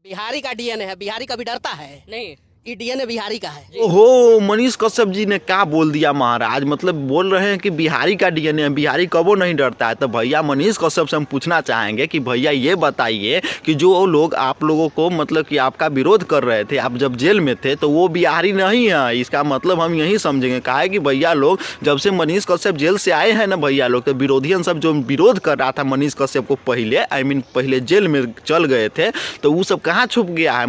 बिहारी का डीएनए है, बिहारी कभी डरता है नहीं। ये डीएनए बिहारी का है। ओहो, मनीष कश्यप जी ने क्या बोल दिया महाराज, मतलब बोल रहे हैं कि बिहारी का डीएनए है, बिहारी कबो नहीं डरता है। तो भैया मनीष कश्यप से हम पूछना चाहेंगे कि भैया ये बताइए कि जो लोग आप लोगों को मतलब कि आपका विरोध कर रहे थे, आप जब जेल में थे, तो वो बिहारी नहीं है। इसका मतलब हम यही समझेंगे। कहा है कि भैया लोग जब से मनीष कश्यप जेल से आए हैं ना भैया लोग, तो विरोधियन सब जो विरोध कर रहा था मनीष कश्यप को पहले, पहले जेल में चल गए थे, तो वो सब कहाँ छुप गया है।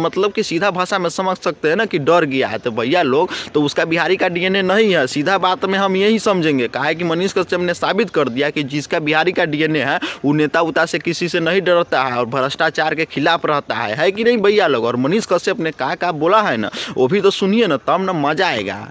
मतलब कि सीधा भाषा में समझ सकते हैं ना कि डर गया है। तो भैया लोग तो उसका बिहारी का डीएनए नहीं है, सीधा बात में हम यही समझेंगे। कहा है कि मनीष कश्यप ने साबित कर दिया कि जिसका बिहारी का डीएनए है वो नेता उता से किसी से नहीं डरता है और भ्रष्टाचार के खिलाफ रहता है कि नहीं भैया लोग। और मनीष कश्यप ने कहा बोला है ना, वो भी तो सुनिए ना, तब ना मजा आएगा।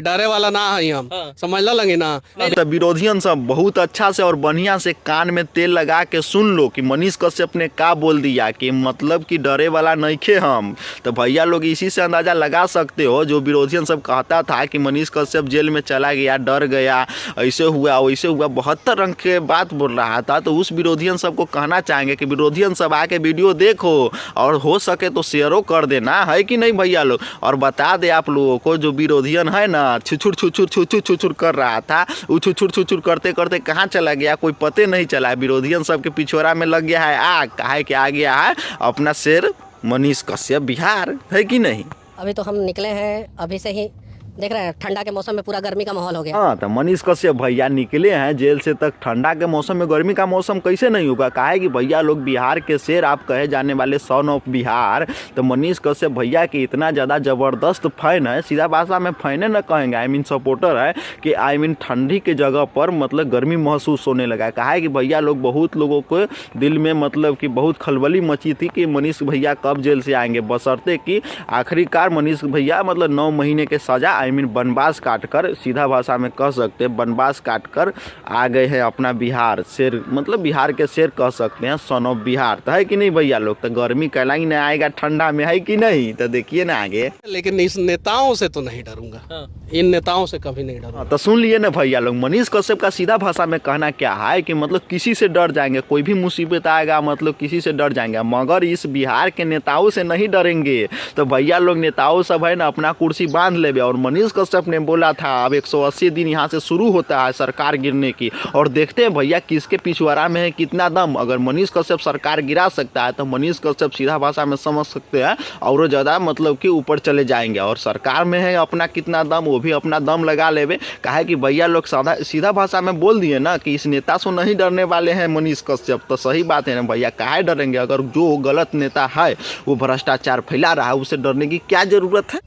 डरे वाला ना है हम, समझ लो लगे ना। तो विरोधियन सब बहुत अच्छा से और बढ़िया से कान में तेल लगा के सुन लो कि मनीष कश्यप ने क्या बोल दिया, कि मतलब कि डरे वाला नहीं खे हम। तो भैया लोग इसी से अंदाजा लगा सकते हो, जो विरोधियन सब कहता था कि मनीष कश्यप जेल में चला गया, डर गया, ऐसे हुआ वैसे हुआ, 72 रंग के बात बोल रहा था। तो उस विरोधियन सब को कहना चाहेंगे कि विरोधियन सब आके वीडियो देखो और हो सके तो शेयरो कर देना, है कि नहीं भैया लोग। और बता दे आप लोगों को, जो विरोधियन है ना छुछुर छुछुर छुछुर छुछुर कर रहा था, वो छुछुर छुछुर करते करते कहाँ चला गया कोई पते नहीं चला। विरोधियन सबके पिछोरा में लग गया है आग। काहे कि आ गया है अपना शेर मनीष कश्यप बिहार, है कि नहीं। अभी तो हम निकले हैं, अभी से ही देख रहे हैं ठंडा के मौसम में पूरा गर्मी का माहौल हो गया। हाँ, तो मनीष कश्यप भैया निकले हैं जेल से, तक ठंडा के मौसम में गर्मी का मौसम कैसे नहीं होगा। कहा है कि भैया लोग बिहार के शेर आप कहे जाने वाले सन ऑफ बिहार, तो मनीष कश्यप भैया के इतना ज़्यादा ज़बरदस्त फैन है, सीधा भाषा में फैन न कहेंगे, सपोर्टर है, कि ठंडी के जगह पर मतलब गर्मी महसूस होने लगा है। कहा है कि भैया लोग बहुत लोगों को दिल में मतलब कि बहुत खलबली मची थी कि मनीष भैया कब जेल से आएंगे, बशर्ते कि आखिरकार मनीष भैया मतलब 9 महीने के सजा वनवास काट कर, सीधा भाषा में कह सकते हैं वनवास काट कर आ गए हैं अपना बिहार। शेर मतलब बिहार के शेर कह सकते हैं, सन ऑफ बिहार। तो है कि नहीं भैया लोग। तो गर्मी कहला ही नहीं आएगा ठंडा में, है कि नहीं। तो देखिए ना आगे। लेकिन इस नेताओं से तो नहीं डरूंगा, इन नेताओं से कभी नहीं डरूंगा। तो सुन लिए ना भैया लोग, मनीष कश्यप का सीधा भाषा में कहना क्या है कि मतलब किसी से डर जाएंगे, कोई भी मुसीबत आएगा मतलब किसी से डर जाएंगे, मगर इस बिहार के नेताओं से नहीं डरेंगे। तो भैया लोग नेताओं सब है ना अपना कुर्सी बांध लेवे। और मनीष कश्यप ने बोला था अब 180 दिन यहाँ से शुरू होता है सरकार गिरने की, और देखते हैं भैया किसके पिछवाड़ा में है कितना दम। अगर मनीष कश्यप सरकार गिरा सकता है तो मनीष कश्यप सीधा भाषा में समझ सकते हैं और ज़्यादा मतलब कि ऊपर चले जाएंगे। और सरकार में है अपना कितना दम, वो भी अपना दम लगा लेवे। कहा है कि भैया लोग सीधा भाषा में बोल दिए ना कि इस नेता से नहीं डरने वाले हैं मनीष कश्यप। तो सही बात है ना भैया, काहे डरेंगे। अगर जो गलत नेता है वो भ्रष्टाचार फैला रहा है, उसे डरने की क्या जरूरत है।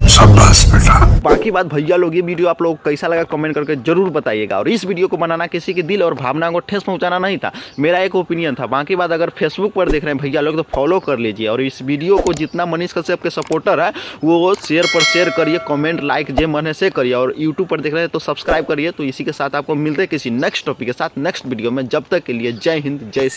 बाकी बात भैया लोग, ये वीडियो आप लोग कैसा लगा कमेंट करके जरूर बताइएगा। और इस वीडियो को बनाना किसी के दिल और भावना को ठेस पहुंचाना नहीं था, मेरा एक ओपिनियन था। बाकी बात अगर फेसबुक पर देख रहे हैं भैया लोग तो फॉलो कर लीजिए। और इस वीडियो को जितना मनीष कश्यप के सपोर्टर है वो शेयर करिए, कमेंट लाइक जे मन है से करिए। और यूट्यूब पर देख रहे हैं तो सब्सक्राइब करिए। तो इसी के साथ आपको मिलते हैं किसी नेक्स्ट टॉपिक के साथ नेक्स्ट वीडियो में। जब तक के लिए जय हिंद, जय श्री।